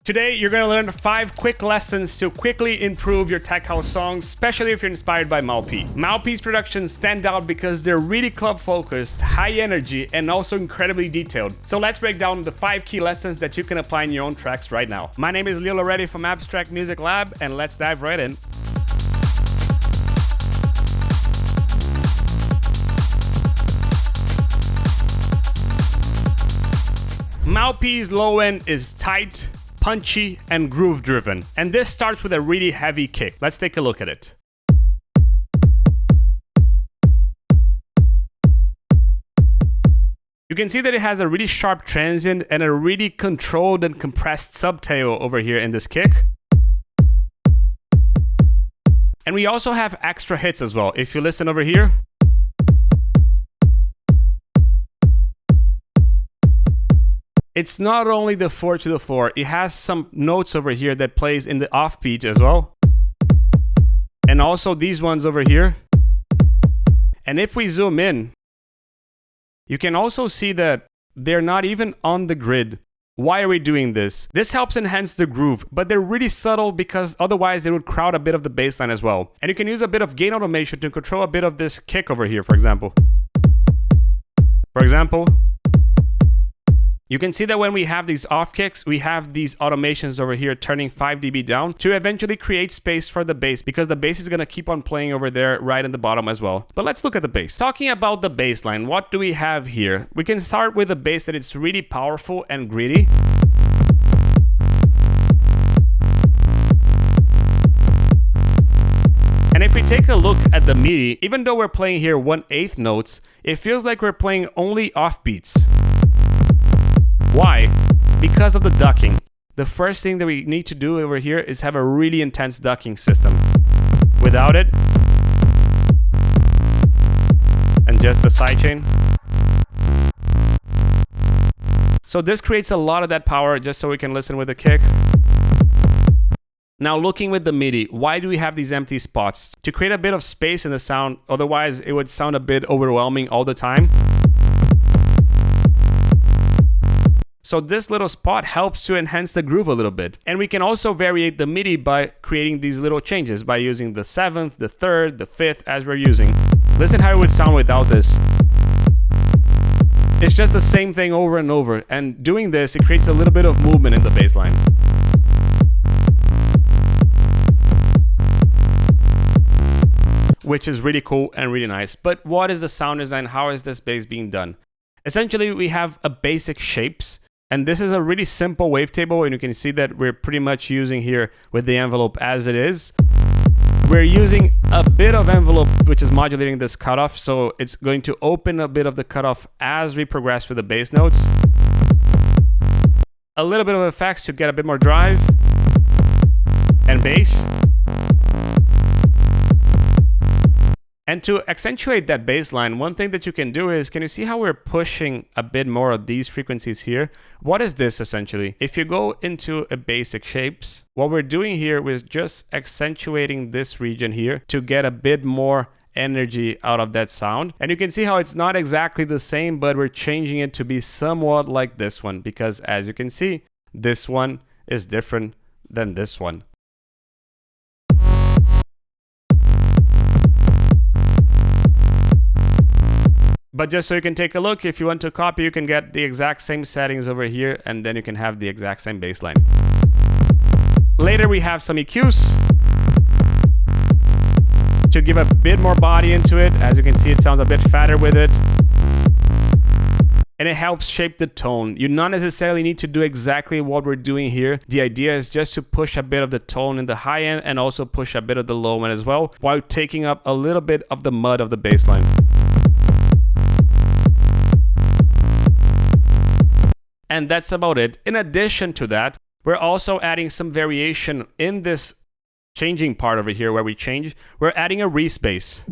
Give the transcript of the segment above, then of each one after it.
Today, you're going to learn 5 quick lessons to quickly improve your tech house songs, especially if you're inspired by Malpi. Malpi's productions stand out because they're really club-focused, high energy, and also incredibly detailed. So let's break down the 5 key lessons that you can apply in your own tracks right now. My name is Leo Loretti from Abstract Music Lab, and let's dive right in. Malpi's low end is tight, punchy, and groove driven. And this starts with a really heavy kick. Let's take a look at it. You can see that it has a really sharp transient and a really controlled and compressed subtail over here in this kick. And we also have extra hits as well. If you listen over here, it's not only the 4 to the floor, it has some notes over here that plays in the offbeat as well. And also these ones over here. And if we zoom in, you can also see that they're not even on the grid. Why are we doing this? This helps enhance the groove, but they're really subtle because otherwise they would crowd a bit of the bass line as well. And you can use a bit of gain automation to control a bit of this kick over here, for example. You can see that when we have these off kicks, we have these automations over here turning 5 dB down to eventually create space for the bass, because the bass is going to keep on playing over there right in the bottom as well. But let's look at the bass. Talking about the bass line, what do we have here? We can start with a bass that is really powerful and gritty. And if we take a look at the MIDI, even though we're playing here 1/8 notes, it feels like we're playing only off beats. Why? Because of the ducking. The first thing that we need to do over here is have a really intense ducking system. Without it, and just the sidechain. So this creates a lot of that power just so we can listen with the kick. Now looking with the MIDI, why do we have these empty spots? To create a bit of space in the sound, otherwise it would sound a bit overwhelming all the time. So this little spot helps to enhance the groove a little bit. And we can also variate the MIDI by creating these little changes by using the 7th, the 3rd, the 5th as we're using. Listen how it would sound without this. It's just the same thing over and over. And doing this, it creates a little bit of movement in the bass line. Which is really cool and really nice. But what is the sound design? How is this bass being done? Essentially, we have a basic shapes. And this is a really simple wavetable, and you can see that we're pretty much using here with the envelope as it is. We're using a bit of envelope which is modulating this cutoff, so it's going to open a bit of the cutoff as we progress with the bass notes. A little bit of effects to get a bit more drive and bass. And to accentuate that bass line, one thing that you can do is, can you see how we're pushing a bit more of these frequencies here? What is this essentially? If you go into a basic shapes, what we're doing here is just accentuating this region here to get a bit more energy out of that sound. And you can see how it's not exactly the same, but we're changing it to be somewhat like this one, because as you can see, this one is different than this one. But just so you can take a look, if you want to copy, you can get the exact same settings over here, and then you can have the exact same bass line. Later, we have some EQs to give a bit more body into it. As you can see, it sounds a bit fatter with it. And it helps shape the tone. You not necessarily need to do exactly what we're doing here. The idea is just to push a bit of the tone in the high end and also push a bit of the low end as well, while taking up a little bit of the mud of the bass line. And that's about it. In addition to that, we're also adding some variation in this changing part over here where we change. We're adding a respace.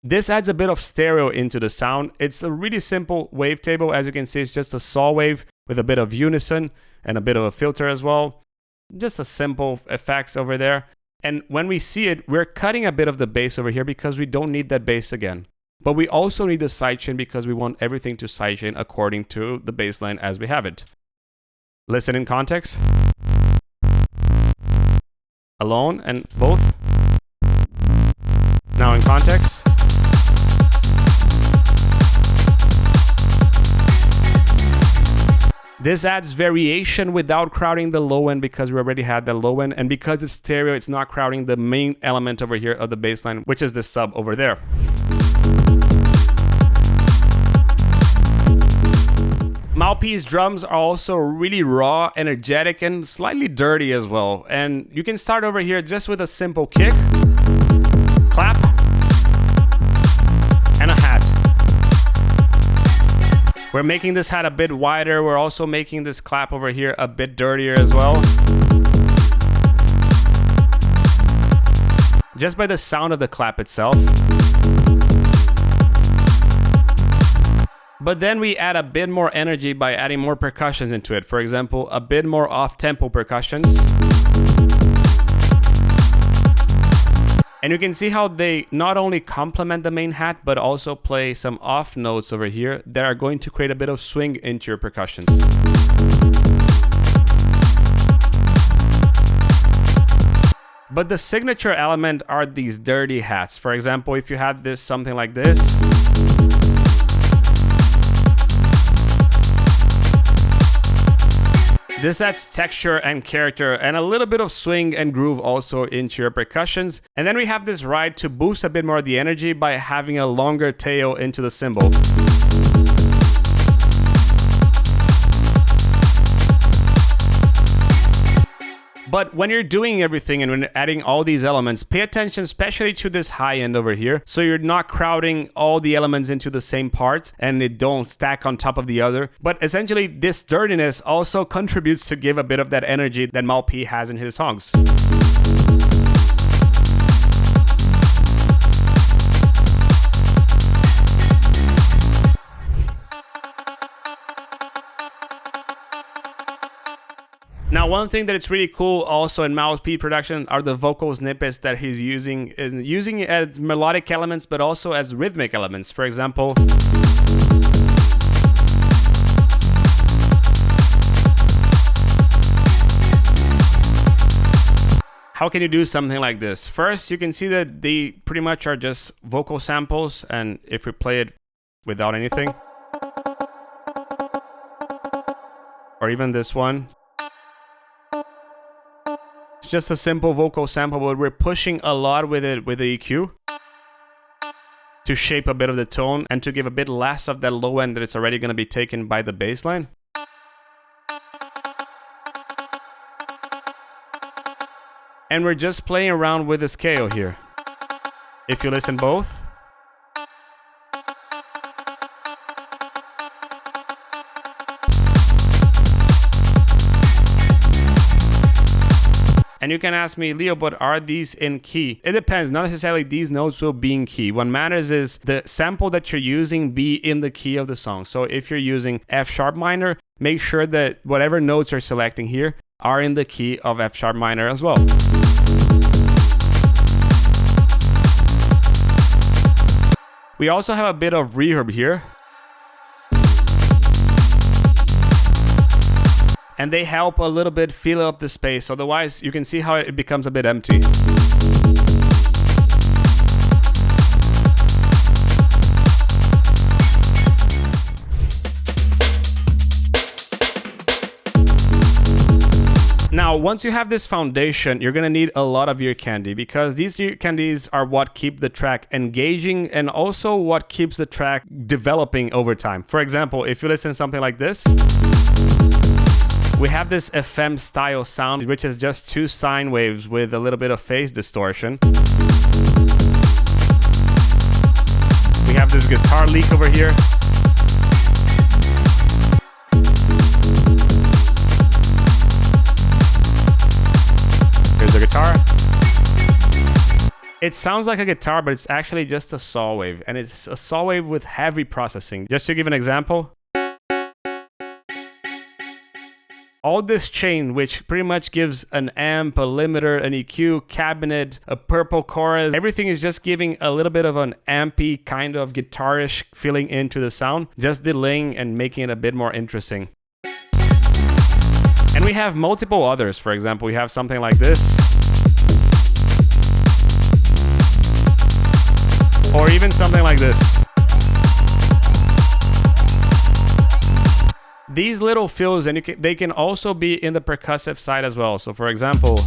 This adds a bit of stereo into the sound. It's a really simple wavetable. As you can see, it's just a saw wave with a bit of unison and a bit of a filter as well. Just a simple effects over there. And when we see it, we're cutting a bit of the bass over here because we don't need that bass again. But we also need the sidechain because we want everything to sidechain according to the bass line as we have it. Listen in context. Alone and both. Now in context. This adds variation without crowding the low end because we already had the low end, and because it's stereo, it's not crowding the main element over here of the bass line, which is the sub over there. Malpi's drums are also really raw, energetic, and slightly dirty as well. And you can start over here just with a simple kick, clap, and a hat. We're making this hat a bit wider. We're also making this clap over here a bit dirtier as well. Just by the sound of the clap itself. But then we add a bit more energy by adding more percussions into it. For example, a bit more off-tempo percussions. And you can see how they not only complement the main hat, but also play some off notes over here that are going to create a bit of swing into your percussions. But the signature element are these dirty hats. For example, if you had this something like this. This adds texture and character and a little bit of swing and groove also into your percussions. And then we have this ride to boost a bit more of the energy by having a longer tail into the cymbal. But when you're doing everything and when you're adding all these elements, pay attention especially to this high end over here. So you're not crowding all the elements into the same part and they don't stack on top of the other. But essentially this dirtiness also contributes to give a bit of that energy that Malpi has in his songs. Now, one thing that it's really cool also in Malpi production are the vocal snippets that he's using it as melodic elements, but also as rhythmic elements. For example, how can you do something like this? First, you can see that they pretty much are just vocal samples, and if we play it without anything, or even this one, just a simple vocal sample, but we're pushing a lot with it with the EQ to shape a bit of the tone and to give a bit less of that low end that it's already going to be taken by the bass line. And we're just playing around with the scale here. If you listen both. And you can ask me, Leo, but are these in key? It depends. Not necessarily these notes will be in key. What matters is the sample that you're using be in the key of the song. So if you're using F sharp minor, make sure that whatever notes you're selecting here are in the key of F sharp minor as well. We also have a bit of reverb here. And they help a little bit fill up the space. Otherwise, you can see how it becomes a bit empty. Now, once you have this foundation, you're gonna need a lot of ear candy because these ear candies are what keep the track engaging and also what keeps the track developing over time. For example, if you listen to something like this, we have this FM style sound, which is just two sine waves with a little bit of phase distortion. We have this guitar leak over here. Here's the guitar. It sounds like a guitar, but it's actually just a saw wave, and it's a saw wave with heavy processing. Just to give an example, all this chain, which pretty much gives an amp, a limiter, an EQ, cabinet, a purple chorus, everything is just giving a little bit of an ampy kind of guitarish feeling into the sound, just delaying and making it a bit more interesting. And we have multiple others. For example, we have something like this. Or even something like this. These little fills, and they can also be in the percussive side as well. So for example,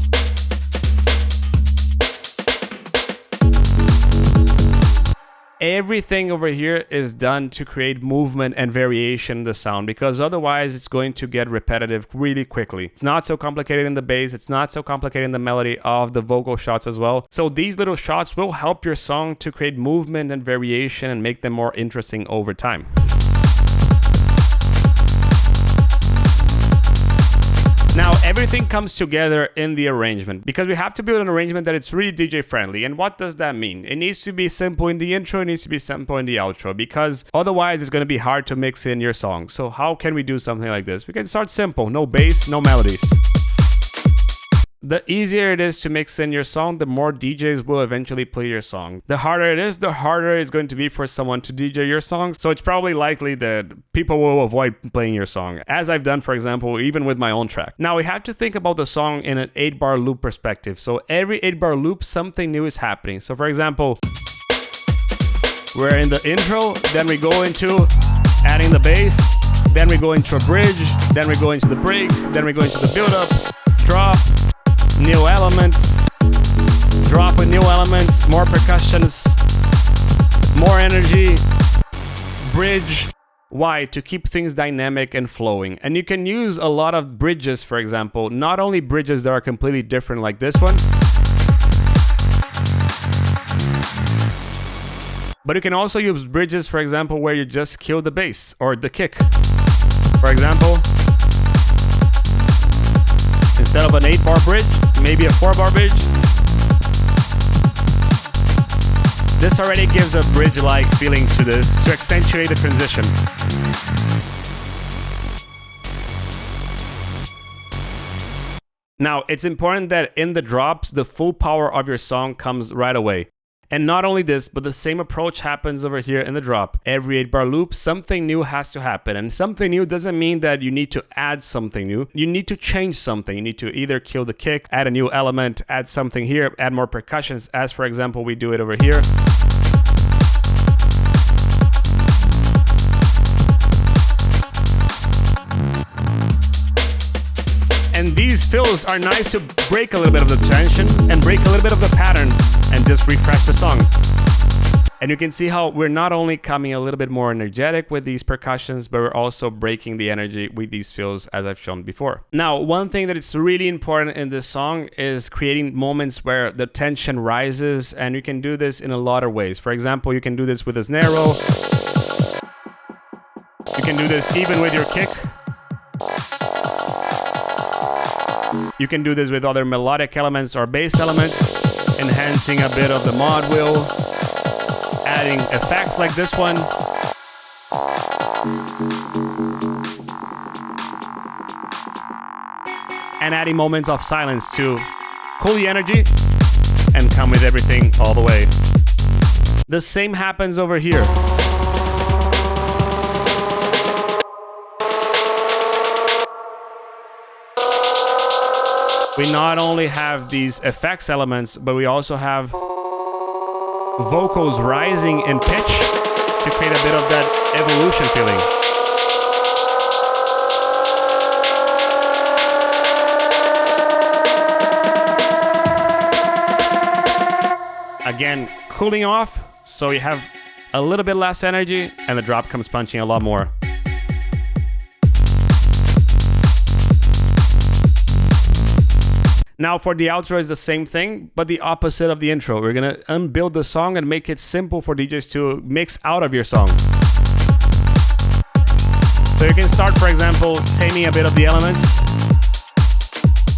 everything over here is done to create movement and variation in the sound, because otherwise it's going to get repetitive really quickly. It's not so complicated in the bass, it's not so complicated in the melody of the vocal shots as well. So these little shots will help your song to create movement and variation and make them more interesting over time. Now, everything comes together in the arrangement, because we have to build an arrangement that it's really DJ friendly. And what does that mean? It needs to be simple in the intro, it needs to be simple in the outro, because otherwise it's going to be hard to mix in your song. So how can we do something like this? We can start simple, no bass, no melodies. The easier it is to mix in your song, the more DJs will eventually play your song. The harder it is, the harder it's going to be for someone to DJ your song. So it's probably likely that people will avoid playing your song, as I've done, for example, even with my own track. Now we have to think about the song in an 8-bar loop perspective. So every 8-bar loop, something new is happening. So for example, we're in the intro, then we go into adding the bass, then we go into a bridge, then we go into the break, then we go into the build-up, drop, new elements, drop with new elements, more percussions, more energy, bridge. Why? To keep things dynamic and flowing. And you can use a lot of bridges, for example, not only bridges that are completely different like this one, but you can also use bridges, for example, where you just kill the bass or the kick. For example, instead of an 8-bar bridge, maybe a 4-bar bridge. This already gives a bridge-like feeling to this to accentuate the transition. Now, it's important that in the drops, the full power of your song comes right away. And not only this, but the same approach happens over here in the drop. Every 8-bar loop, something new has to happen. And something new doesn't mean that you need to add something new. You need to change something. You need to either kill the kick, add a new element, add something here, add more percussions, as for example, we do it over here. And these fills are nice to break a little bit of the tension and break a little bit of the pattern and just refresh the song. And you can see how we're not only coming a little bit more energetic with these percussions, but we're also breaking the energy with these fills, as I've shown before. Now, one thing that is really important in this song is creating moments where the tension rises, and you can do this in a lot of ways. For example, you can do this with a snare roll. You can do this even with your kick. You can do this with other melodic elements or bass elements, enhancing a bit of the mod wheel, adding effects like this one. And adding moments of silence to cool the energy and come with everything all the way. The same happens over here. We not only have these effects elements, but we also have vocals rising in pitch to create a bit of that evolution feeling. Again, cooling off, so you have a little bit less energy, and the drop comes punching a lot more. Now for the outro is the same thing, but the opposite of the intro. We're gonna unbuild the song and make it simple for DJs to mix out of your song. So you can start, for example, taming a bit of the elements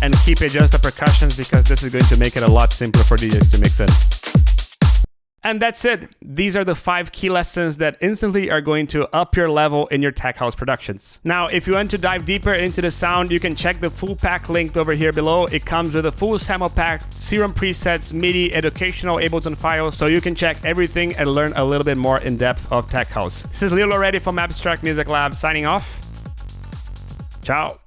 and keep it just the percussions, because this is going to make it a lot simpler for DJs to mix in. And that's it. These are the 5 key lessons that instantly are going to up your level in your tech house productions. Now, if you want to dive deeper into the sound, you can check the full pack linked over here below. It comes with a full sample pack, serum presets, MIDI, educational Ableton files, so you can check everything and learn a little bit more in depth of tech house. This is Lilo Reddy from Abstract Music Lab signing off. Ciao.